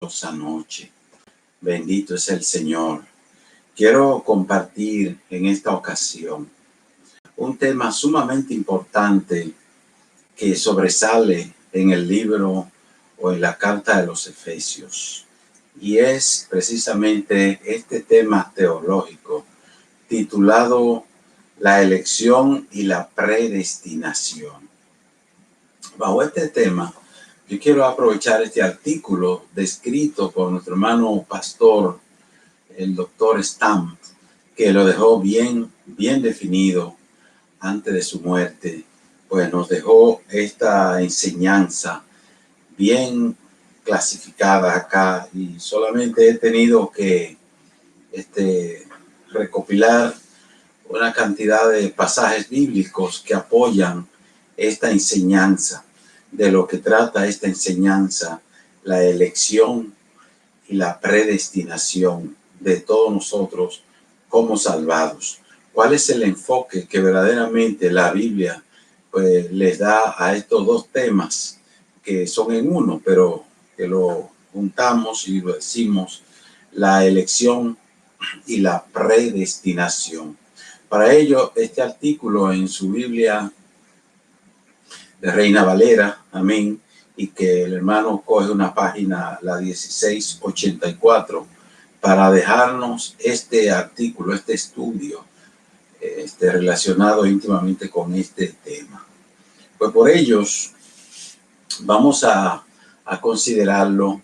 Noche. Bendito es el Señor. Quiero compartir en esta ocasión un tema sumamente importante que sobresale en el libro o en la carta de los Efesios, y es precisamente este tema teológico titulado La elección y la predestinación. Bajo este tema, yo quiero aprovechar este artículo descrito por nuestro hermano pastor, el doctor Stamp, que lo dejó bien definido antes de su muerte. Pues nos dejó esta enseñanza bien clasificada acá, y solamente he tenido que recopilar una cantidad de pasajes bíblicos que apoyan esta enseñanza, de lo que trata esta enseñanza, la elección y la predestinación de todos nosotros como salvados. ¿Cuál es el enfoque que verdaderamente la Biblia pues les da a estos dos temas que son en uno, pero que lo juntamos y lo decimos: la elección y la predestinación? Para ello, este artículo en su Biblia de Reina Valera, amén, y que el hermano coge una página, la 1684, para dejarnos este artículo, este estudio, relacionado íntimamente con este tema. Pues por ellos vamos a considerarlo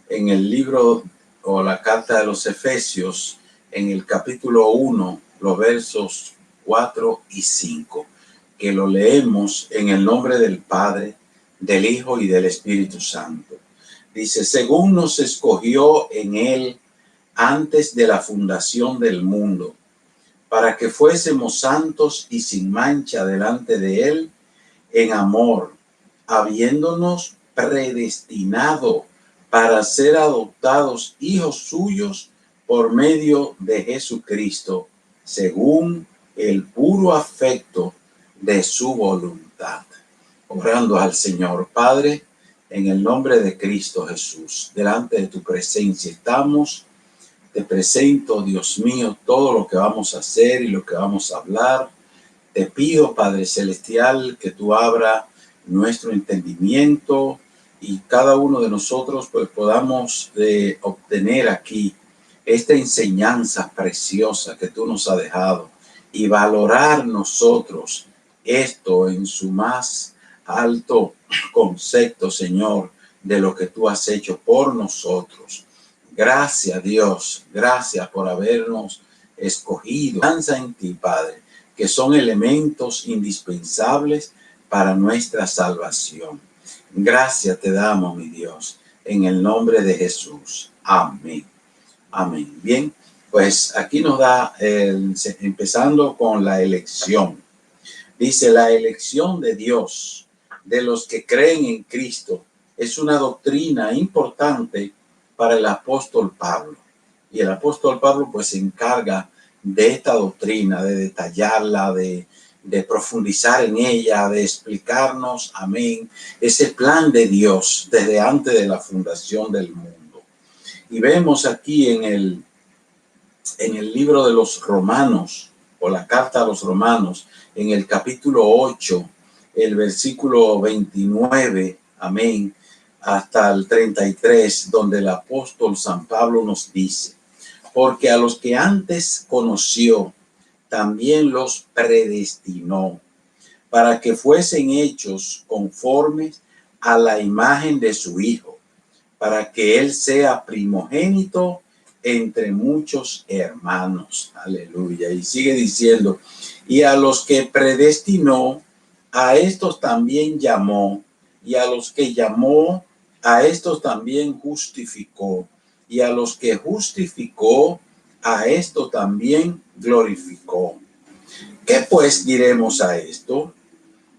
en el libro o la carta de los Efesios, en el capítulo 1, los versos 4 y 5, que lo leemos en el nombre del Padre, del Hijo y del Espíritu Santo. Dice: según nos escogió en él antes de la fundación del mundo, para que fuésemos santos y sin mancha delante de él en amor, habiéndonos predestinado para ser adoptados hijos suyos por medio de Jesucristo, según el puro afecto de su voluntad. Orando al Señor. Padre, en el nombre de Cristo Jesús, delante de tu presencia estamos. Te presento, Dios mío, todo lo que vamos a hacer y lo que vamos a hablar. Te pido, Padre Celestial, que tú abras nuestro entendimiento y cada uno de nosotros pues podamos obtener aquí esta enseñanza preciosa que tú nos has dejado, y valorar nosotros esto en su más alto concepto, Señor, de lo que tú has hecho por nosotros. Gracias, Dios, gracias por habernos escogido. Confianza en ti, Padre, que son elementos indispensables para nuestra salvación. Gracias te damos, mi Dios, en el nombre de Jesús. Amén. Amén. Bien, pues aquí nos da, empezando con la elección. Dice: la elección de Dios, de los que creen en Cristo, es una doctrina importante para el apóstol Pablo. Y el apóstol Pablo pues se encarga de esta doctrina, de detallarla, de profundizar en ella, de explicarnos, amén, ese plan de Dios desde antes de la fundación del mundo. Y vemos aquí en el libro de los Romanos, o la carta a los Romanos, en el capítulo 8, el versículo 29, amén, hasta el 33, donde el apóstol San Pablo nos dice: porque a los que antes conoció, también los predestinó, para que fuesen hechos conformes a la imagen de su Hijo, para que él sea primogénito entre muchos hermanos. Aleluya. Y sigue diciendo: y a los que predestinó, a estos también llamó, y a los que llamó, a estos también justificó, y a los que justificó, a esto también glorificó. ¿Qué pues diremos a esto?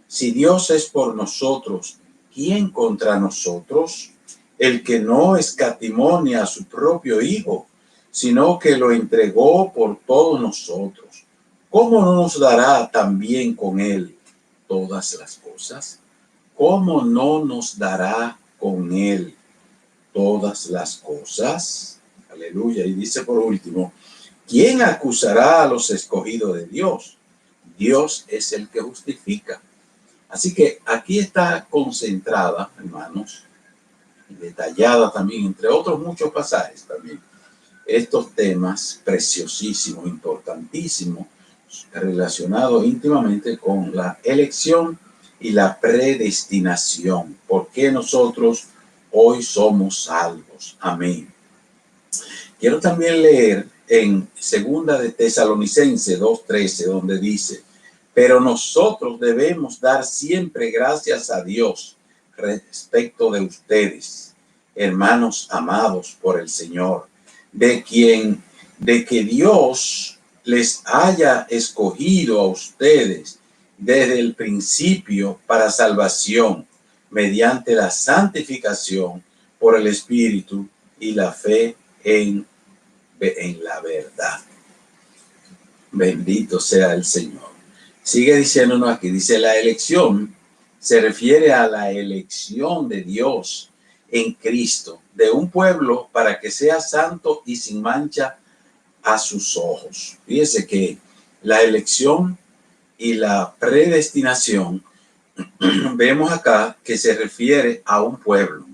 Si Dios es por nosotros, ¿quién contra nosotros? El que no escatimó ni a su propio Hijo, sino que lo entregó por todos nosotros, ¿cómo no nos dará también con él todas las cosas? ¿Cómo no nos dará con él todas las cosas. Aleluya. Y dice por último, ¿quién acusará a los escogidos de Dios? Dios es el que justifica. Así que aquí está concentrada, hermanos, detallada también, entre otros muchos pasajes también, estos temas preciosísimos, importantísimos, relacionados íntimamente con la elección y la predestinación. ¿Por qué nosotros hoy somos salvos? Amén. Quiero también leer en Segunda de Tesalonicenses 2:13, donde dice, pero nosotros debemos dar siempre gracias a Dios respecto de ustedes, hermanos amados por el Señor, de que Dios les haya escogido a ustedes desde el principio para salvación, mediante la santificación por el Espíritu y la fe en la verdad. Bendito sea el Señor. Sigue diciéndonos aquí, dice, la elección se refiere a la elección de Dios en Cristo, de un pueblo para que sea santo y sin mancha a sus ojos. Fíjese que la elección y la predestinación, vemos acá que se refiere a un pueblo,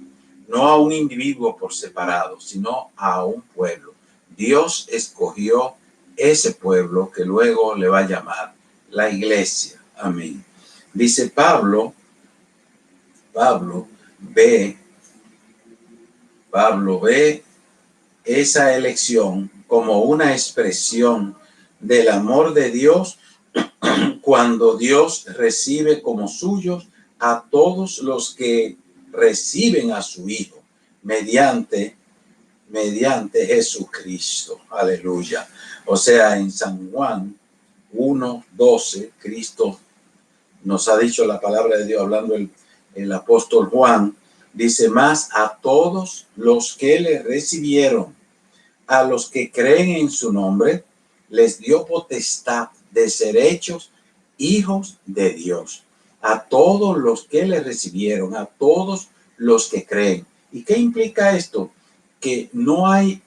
no a un individuo por separado, sino a un pueblo. Dios escogió ese pueblo que luego le va a llamar la iglesia. Amén. Dice Pablo ve esa elección como una expresión del amor de Dios cuando Dios recibe como suyos a todos los que reciben a su Hijo mediante Jesucristo. Aleluya. O sea, en San Juan 1:12, Cristo nos ha dicho la palabra de Dios, hablando el apóstol Juan, dice, más a todos los que le recibieron, a los que creen en su nombre, les dio potestad de ser hechos hijos de Dios. A todos los que le recibieron, a todos los que creen. ¿Y qué implica esto? Que no hay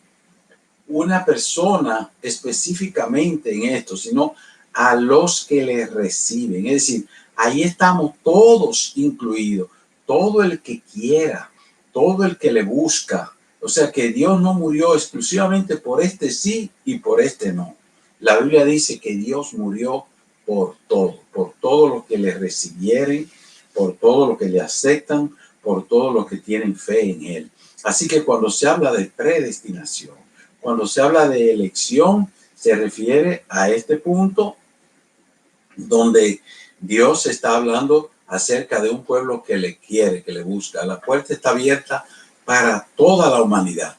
una persona específicamente en esto, sino a los que le reciben. Es decir, ahí estamos todos incluidos, todo el que quiera, todo el que le busca. O sea que Dios no murió exclusivamente por este sí y por este no. La Biblia dice que Dios murió por todo lo que le recibieren, por todo lo que le aceptan, por todo lo que tienen fe en Él. Así que cuando se habla de predestinación, cuando se habla de elección, se refiere a este punto donde Dios está hablando acerca de un pueblo que le quiere, que le busca. La puerta está abierta para toda la humanidad.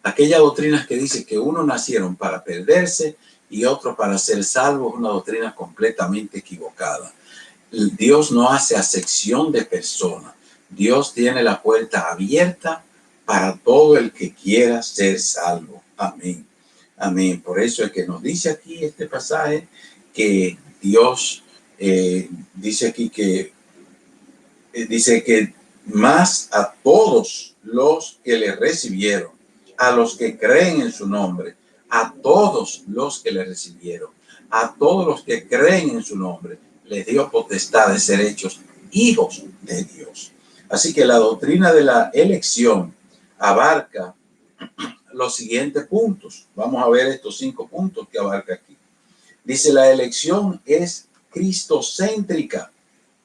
Aquella doctrina que dice que unos nacieron para perderse y otros para ser salvos, una doctrina completamente equivocada. Dios no hace acepción de personas. Dios tiene la puerta abierta para todo el que quiera ser salvo. Amén. Amén. Por eso es que nos dice aquí este pasaje que Dios dice aquí que dice que más a todos los que le recibieron, a los que creen en su nombre, a todos los que le recibieron, a todos los que creen en su nombre, les dio potestad de ser hechos hijos de Dios. Así que la doctrina de la elección abarca los siguientes puntos. Vamos a ver estos 5 puntos que abarca aquí. Dice, la elección es cristocéntrica,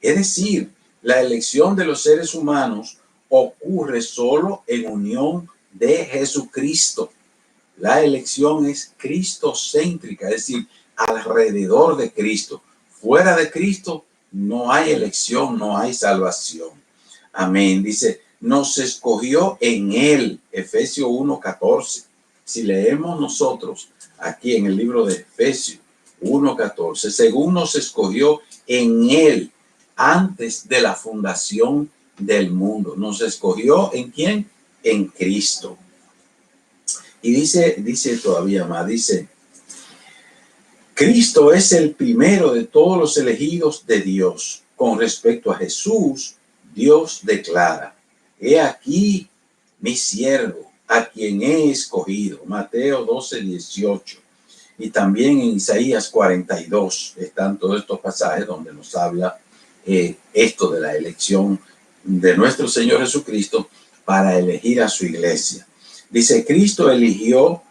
es decir, la elección de los seres humanos ocurre solo en unión de Jesucristo. La elección es cristocéntrica, es decir, alrededor de Cristo. Fuera de Cristo no hay elección, no hay salvación. Amén. Dice, nos escogió en Él, Efesios 1:14. Si leemos nosotros aquí en el libro de Efesios 1:14, según nos escogió en Él antes de la fundación del mundo. Nos escogió ¿en quién? En Cristo. Y dice todavía más, dice, Cristo es el primero de todos los elegidos de Dios. Con respecto a Jesús, Dios declara, he aquí, mi siervo, a quien he escogido. Mateo 12:18. Y también en Isaías 42 están todos estos pasajes donde nos habla esto de la elección de nuestro Señor Jesucristo para elegir a su iglesia. Dice, elegido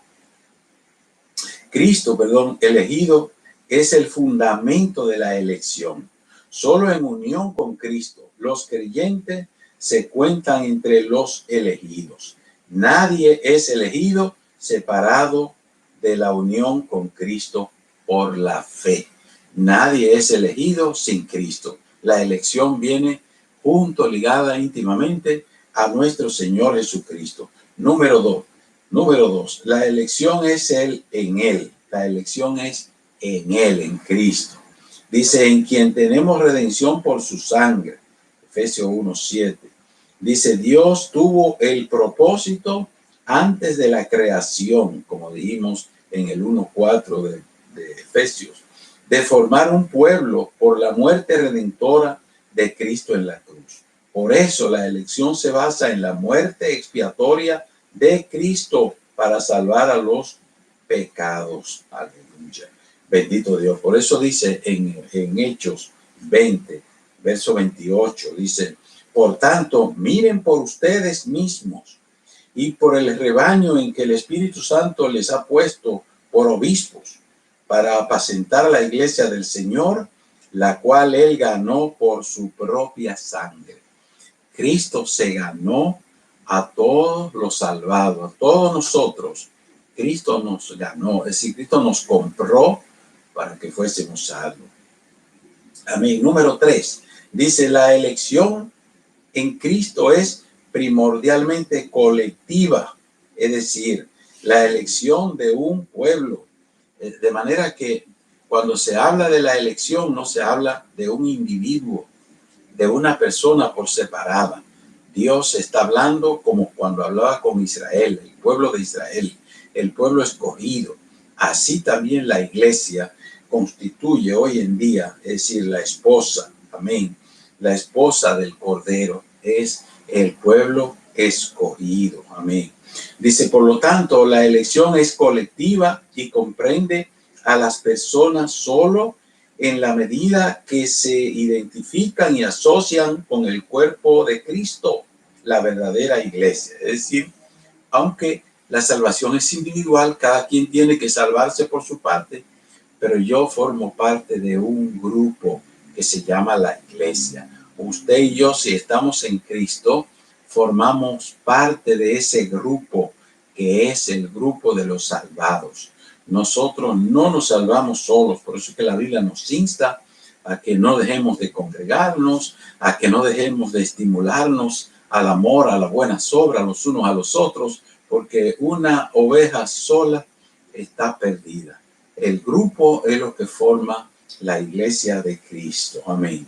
es el fundamento de la elección. Solo en unión con Cristo, los creyentes se cuentan entre los elegidos. Nadie es elegido separado de la unión con Cristo por la fe. Nadie es elegido sin Cristo. La elección viene junto, ligada íntimamente a nuestro Señor Jesucristo. Número dos, la elección es en Él. La elección es en Él, en Cristo. Dice, en quien tenemos redención por su sangre. Efesios 1:7. Dice, Dios tuvo el propósito antes de la creación, como dijimos en el 1:4 de Efesios, de formar un pueblo por la muerte redentora de Cristo en la cruz. Por eso la elección se basa en la muerte expiatoria de Cristo para salvar a los pecados. Aleluya. Bendito Dios. Por eso dice en Hechos 20, verso 28, dice, por tanto, miren por ustedes mismos y por el rebaño en que el Espíritu Santo les ha puesto por obispos para apacentar la iglesia del Señor, la cual Él ganó por su propia sangre. Cristo se ganó a todos los salvados, a todos nosotros. Cristo nos ganó, es decir, Cristo nos compró para que fuésemos salvos. Amén. Número 3, dice, la elección en Cristo es primordialmente colectiva, es decir, la elección de un pueblo. De manera que cuando se habla de la elección, no se habla de un individuo, de una persona por separada. Dios está hablando como cuando hablaba con Israel, el pueblo de Israel, el pueblo escogido. Así también la iglesia constituye hoy en día, es decir, la esposa, amén, la esposa del Cordero es el pueblo escogido, amén. Dice, por lo tanto, la elección es colectiva y comprende a las personas solo en la medida que se identifican y asocian con el cuerpo de Cristo, la verdadera iglesia. Es decir, aunque la salvación es individual, cada quien tiene que salvarse por su parte, pero yo formo parte de un grupo que se llama la iglesia. Usted y yo, si estamos en Cristo, formamos parte de ese grupo que es el grupo de los salvados. Nosotros no nos salvamos solos, por eso es que la Biblia nos insta a que no dejemos de congregarnos, a que no dejemos de estimularnos al amor, a la buena obra los unos a los otros, porque una oveja sola está perdida. El grupo es lo que forma la iglesia de Cristo. Amén.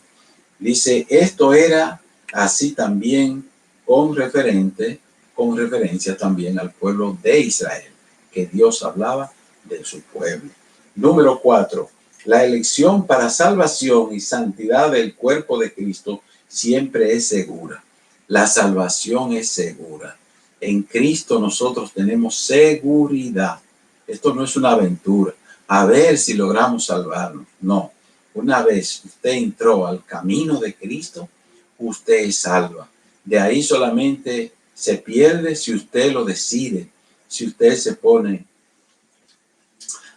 Dice, esto era así también con referencia también al pueblo de Israel, que Dios hablaba de su pueblo. Número 4, la elección para salvación y santidad del cuerpo de Cristo siempre es segura. La salvación es segura. En Cristo nosotros tenemos seguridad. Esto no es una aventura. A ver si logramos salvarnos. No. Una vez usted entró al camino de Cristo, usted es salva. De ahí solamente se pierde si usted lo decide. Si usted se pone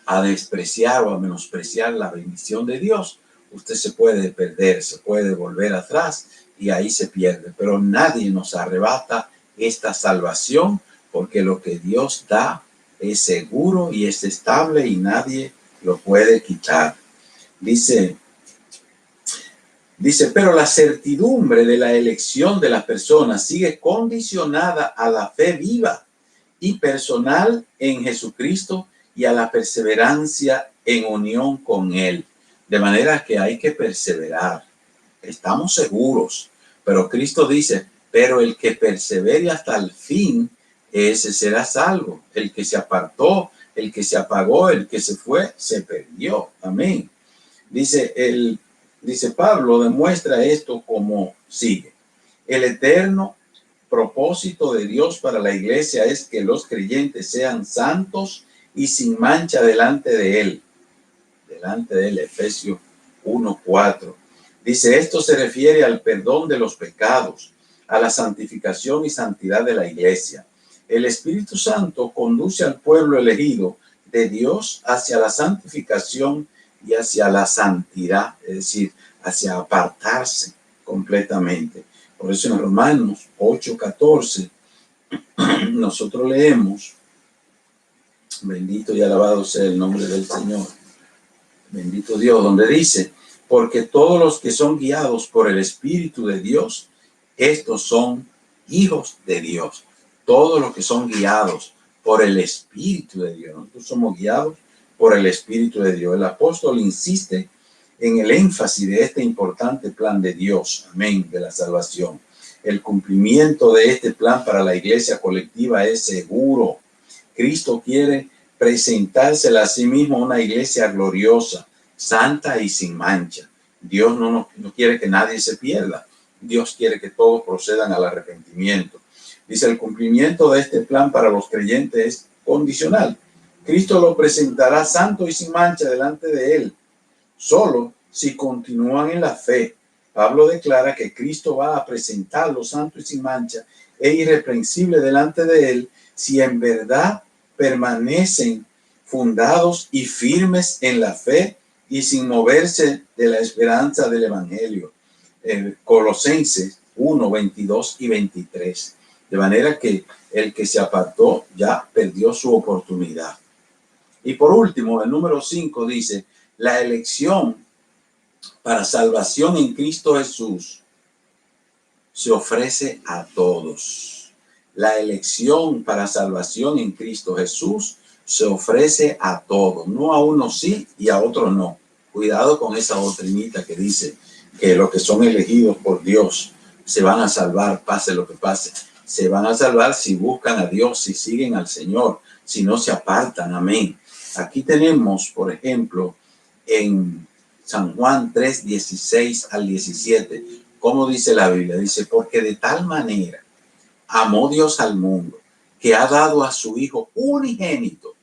a despreciar o a menospreciar la bendición de Dios, usted se puede perder, se puede volver atrás y ahí se pierde. Pero nadie nos arrebata esta salvación, porque lo que Dios da es seguro y es estable y nadie lo puede quitar. Dice, pero la certidumbre de la elección de las personas sigue condicionada a la fe viva y personal en Jesucristo y a la perseverancia en unión con Él. De manera que hay que perseverar. Estamos seguros, pero Cristo dice, pero el que persevere hasta el fin, ese será salvo. El que se apartó, el que se apagó, el que se fue, se perdió. Amén. Dice Pablo, demuestra esto como sigue. El Eterno propósito de Dios para la iglesia es que los creyentes sean santos y sin mancha delante de Él. Delante de Él, Efesios 1:4. Dice, esto se refiere al perdón de los pecados, a la santificación y santidad de la iglesia. El Espíritu Santo conduce al pueblo elegido de Dios hacia la santificación y hacia la santidad, es decir, hacia apartarse completamente. Por eso en Romanos 8:14 nosotros leemos, bendito y alabado sea el nombre del Señor, bendito Dios, donde dice, porque todos los que son guiados por el Espíritu de Dios, estos son hijos de Dios. Todos los que son guiados por el Espíritu de Dios. Nosotros somos guiados por el Espíritu de Dios. El apóstol insiste en el énfasis de este importante plan de Dios, amén, de la salvación. El cumplimiento de este plan para la iglesia colectiva es seguro. Cristo quiere presentársela a sí mismo a una iglesia gloriosa, santa y sin mancha. Dios no quiere que nadie se pierda. Dios quiere que todos procedan al arrepentimiento. Dice, el cumplimiento de este plan para los creyentes es condicional. Cristo lo presentará santo y sin mancha delante de Él, solo si continúan en la fe. Pablo declara que Cristo va a presentarlo santo y sin mancha e irreprensible delante de Él si en verdad permanecen fundados y firmes en la fe y sin moverse de la esperanza del Evangelio. Colosenses 1, 22 y 23. De manera que el que se apartó ya perdió su oportunidad. Y por último, el número 5 dice, la elección para salvación en Cristo Jesús se ofrece a todos. La elección para salvación en Cristo Jesús se ofrece a todos, no a unos sí y a otros no. Cuidado con esa doctrinita que dice que los que son elegidos por Dios se van a salvar, pase lo que pase. Se van a salvar si buscan a Dios, si siguen al Señor, si no se apartan. Amén. Aquí tenemos, por ejemplo, en San Juan 3, 16 al 17, ¿cómo dice la Biblia? Dice, porque de tal manera amó Dios al mundo, que ha dado a su Hijo unigénito,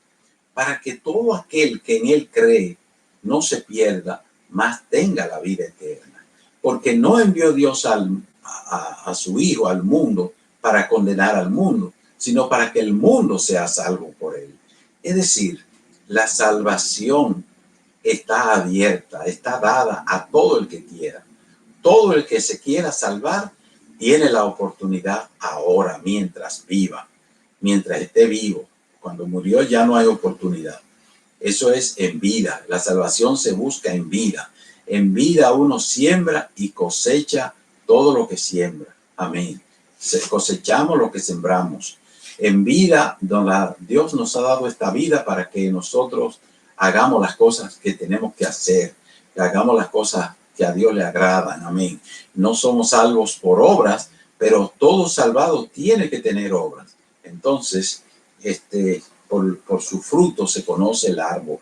para que todo aquel que en Él cree no se pierda, mas tenga la vida eterna. Porque no envió Dios a su Hijo al mundo para condenar al mundo, sino para que el mundo sea salvo por Él. Es decir, la salvación está abierta, está dada a todo el que quiera. Todo el que se quiera salvar tiene la oportunidad ahora, mientras viva, mientras esté vivo. Cuando murió ya no hay oportunidad. Eso es en vida. La salvación se busca en vida. En vida uno siembra y cosecha todo lo que siembra. Amén. Cosechamos lo que sembramos. En vida, Dios nos ha dado esta vida para que nosotros hagamos las cosas que tenemos que hacer, que hagamos las cosas que a Dios le agradan. Amén. No somos salvos por obras, pero todo salvado tiene que tener obras. Entonces, por su fruto se conoce el árbol.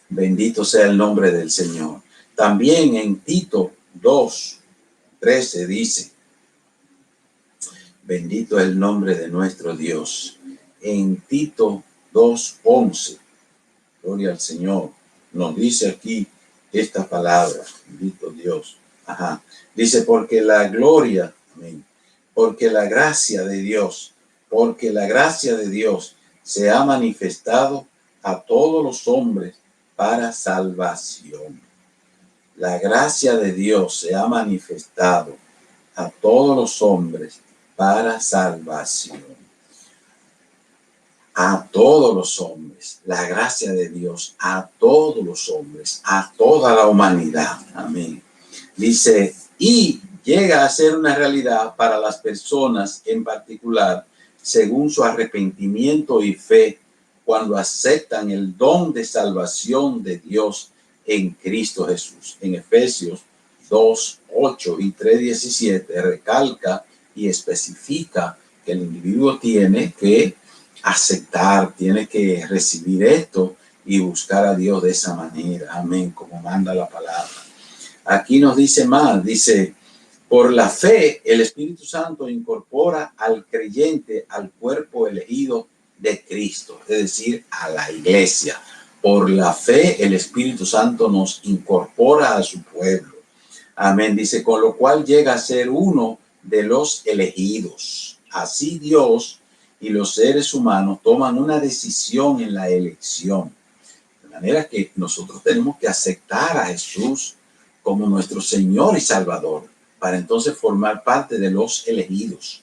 Bendito sea el nombre del Señor. También en Tito 2:13 dice, bendito es el nombre de nuestro Dios. En Tito 2:11, gloria al Señor, nos dice aquí esta palabra, bendito Dios. Dice, porque la gloria, amén, porque la gracia de Dios se ha manifestado a todos los hombres para salvación. La gracia de Dios se ha manifestado a todos los hombres para salvación. A todos los hombres, la gracia de Dios a todos los hombres, a toda la humanidad. Amén. Dice, y llega a ser una realidad para las personas en particular, según su arrepentimiento y fe, cuando aceptan el don de salvación de Dios en Cristo Jesús. En Efesios 2:8 y 3:17 recalca y especifica que el individuo tiene que aceptar, tiene que recibir esto y buscar a Dios de esa manera. Amén, como manda la palabra. Aquí nos dice más, dice, Por la fe, el Espíritu Santo incorpora al creyente al cuerpo elegido de Cristo, es decir, a la iglesia. Por la fe, el Espíritu Santo nos incorpora a su pueblo. Amén. Dice, con lo cual llega a ser uno de los elegidos. Así Dios y los seres humanos toman una decisión en la elección. De manera que nosotros tenemos que aceptar a Jesús como nuestro Señor y Salvador, para entonces formar parte de los elegidos.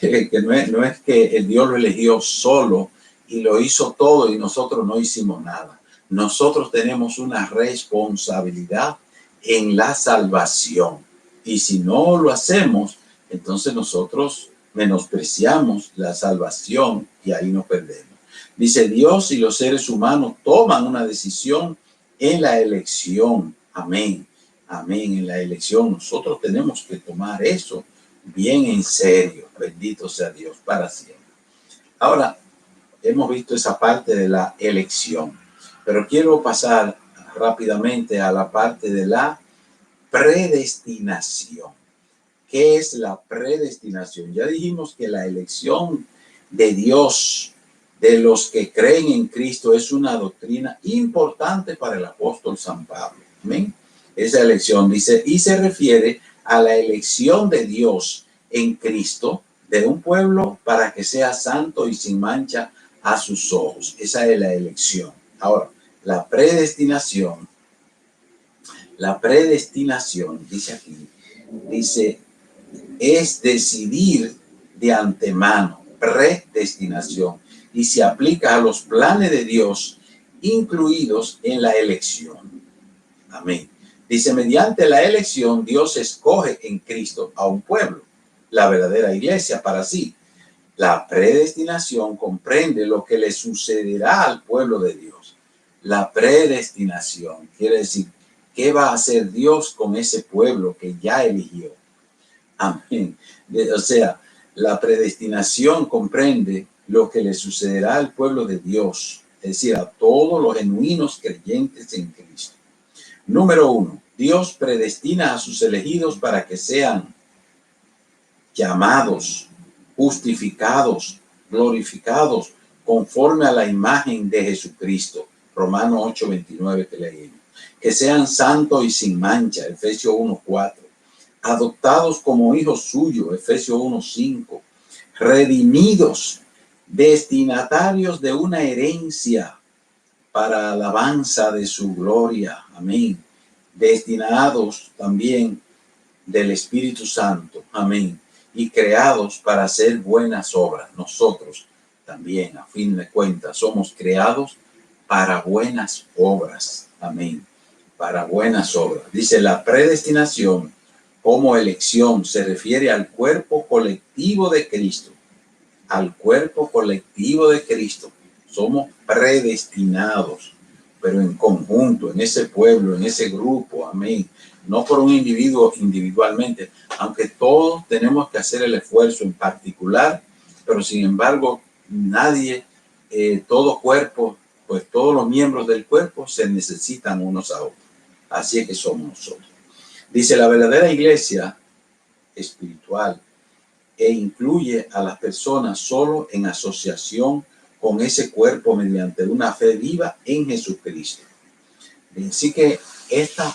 Que no es que el Dios lo eligió solo y lo hizo todo y nosotros no hicimos nada. Nosotros tenemos una responsabilidad en la salvación. Y si no lo hacemos, entonces nosotros menospreciamos la salvación y ahí nos perdemos. Dice, Dios y los seres humanos toman una decisión en la elección. Amén. Amén. En la elección nosotros tenemos que tomar eso bien en serio. Bendito sea Dios para siempre. Ahora, hemos visto esa parte de la elección, pero quiero pasar rápidamente a la parte de la predestinación. ¿Qué es la predestinación? Ya dijimos que la elección de Dios, de los que creen en Cristo, es una doctrina importante para el apóstol San Pablo. Amén. Esa elección dice, y se refiere a la elección de Dios en Cristo de un pueblo para que sea santo y sin mancha a sus ojos. Esa es la elección. Ahora, la predestinación, dice aquí, dice, es decidir de antemano, predestinación, y se aplica a los planes de Dios incluidos en la elección. Amén. Dice, mediante la elección, Dios escoge en Cristo a un pueblo, la verdadera iglesia para sí. La predestinación comprende lo que le sucederá al pueblo de Dios. La predestinación quiere decir, ¿qué va a hacer Dios con ese pueblo que ya eligió? Amén. O sea, la predestinación comprende lo que le sucederá al pueblo de Dios, es decir, a todos los genuinos creyentes en Cristo. Número 1, Dios predestina a sus elegidos para que sean llamados, justificados, glorificados, conforme a la imagen de Jesucristo. Romanos 8:29 que leímos. Que sean santos y sin mancha, Efesios 1:4. Adoptados como hijos suyos, Efesios 1:5. Redimidos, destinatarios de una herencia para alabanza de su gloria. Amén. Destinados también del Espíritu Santo. Amén. Y creados para hacer buenas obras. Nosotros también, a fin de cuentas, somos creados para buenas obras. Amén. Para buenas obras. Dice, la predestinación como elección se refiere al cuerpo colectivo de Cristo. Al cuerpo colectivo de Cristo. Somos predestinados, pero en conjunto, en ese pueblo, en ese grupo. Amén. No por un individuo individualmente, aunque todos tenemos que hacer el esfuerzo en particular, pero sin embargo, nadie, todo cuerpo, pues todos los miembros del cuerpo se necesitan unos a otros. Así es que somos nosotros. Dice, la verdadera iglesia espiritual incluye a las personas solo en asociación con ese cuerpo mediante una fe viva en Jesucristo. Así que esta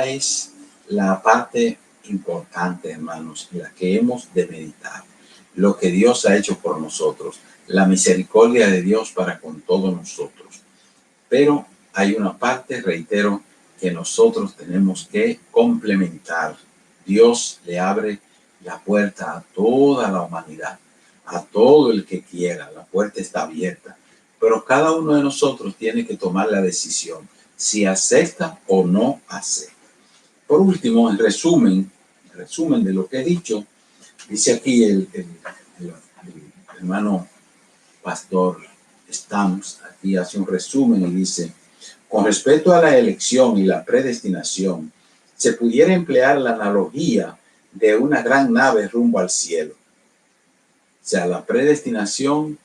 es la parte importante, hermanos, la que hemos de meditar. Lo que Dios ha hecho por nosotros, la misericordia de Dios para con todos nosotros. Pero hay una parte, reitero, que nosotros tenemos que complementar. Dios le abre la puerta a toda la humanidad, a todo el que quiera. La puerta está abierta, pero cada uno de nosotros tiene que tomar la decisión si acepta o no acepta. Por último, en resumen de lo que he dicho, dice aquí el hermano pastor Stams, aquí hace un resumen y dice, con respecto a la elección y la predestinación, se pudiera emplear la analogía de una gran nave rumbo al cielo. O sea, la predestinación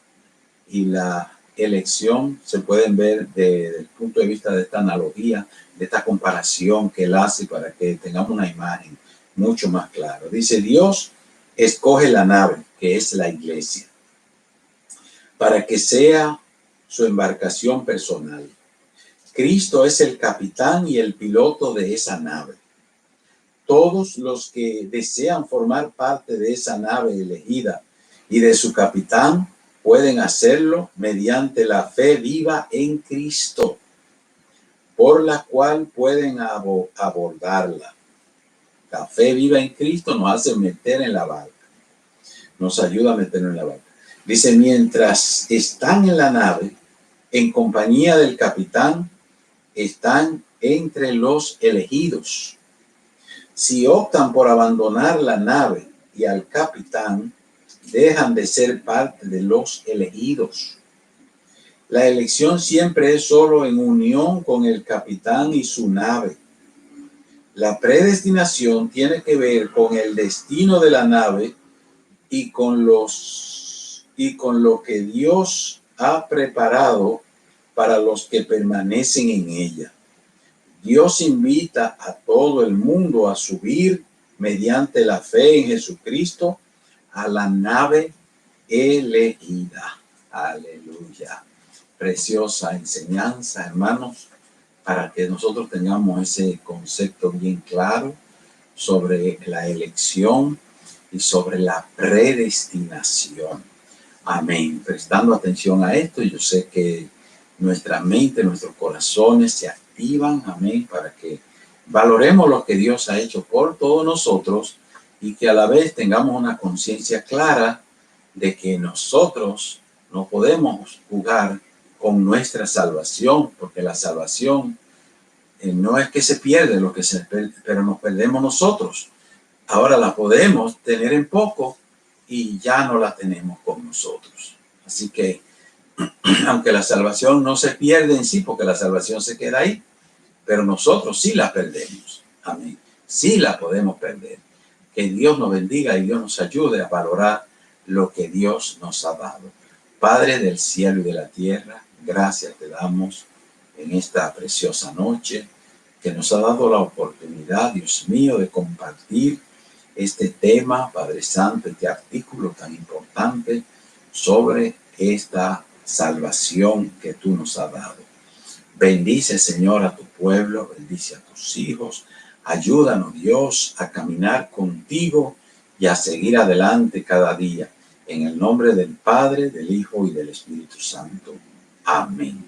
y la elección se pueden ver desde el punto de vista de esta analogía, de esta comparación que él hace para que tengamos una imagen mucho más claro. Dice, Dios escoge la nave, que es la iglesia, para que sea su embarcación personal. Cristo es el capitán y el piloto de esa nave. Todos los que desean formar parte de esa nave elegida y de su capitán pueden hacerlo mediante la fe viva en Cristo, por la cual pueden abordarla. La fe viva en Cristo nos hace meter en la barca, nos ayuda a meternos en la barca. Dice, mientras están en la nave, en compañía del capitán, están entre los elegidos. Si optan por abandonar la nave y al capitán, dejan de ser parte de los elegidos. La elección siempre es solo en unión con el capitán y su nave. La predestinación tiene que ver con el destino de la nave y con lo que Dios ha preparado para los que permanecen en ella. Dios invita a todo el mundo a subir mediante la fe en Jesucristo a la nave elegida. Aleluya. Preciosa enseñanza, hermanos, para que nosotros tengamos ese concepto bien claro sobre la elección y sobre la predestinación. Amén. Prestando atención a esto, yo sé que nuestra mente, nuestros corazones se activan, amén, para que valoremos lo que Dios ha hecho por todos nosotros y que a la vez tengamos una conciencia clara de que nosotros no podemos jugar con nuestra salvación, porque la salvación no es que se pierde lo que pero nos perdemos nosotros. Ahora la podemos tener en poco y ya no la tenemos con nosotros. Así que, aunque la salvación no se pierde en sí, porque la salvación se queda ahí, pero nosotros sí la perdemos. Amén. Sí la podemos perder. Que Dios nos bendiga y Dios nos ayude a valorar lo que Dios nos ha dado. Padre del cielo y de la tierra, gracias te damos en esta preciosa noche que nos ha dado la oportunidad, Dios mío, de compartir este tema, Padre Santo, este artículo tan importante sobre esta salvación que tú nos has dado. Bendice, Señor, a tu pueblo, bendice a tus hijos. Ayúdanos, Dios, a caminar contigo y a seguir adelante cada día. En el nombre del Padre, del Hijo y del Espíritu Santo. Amén.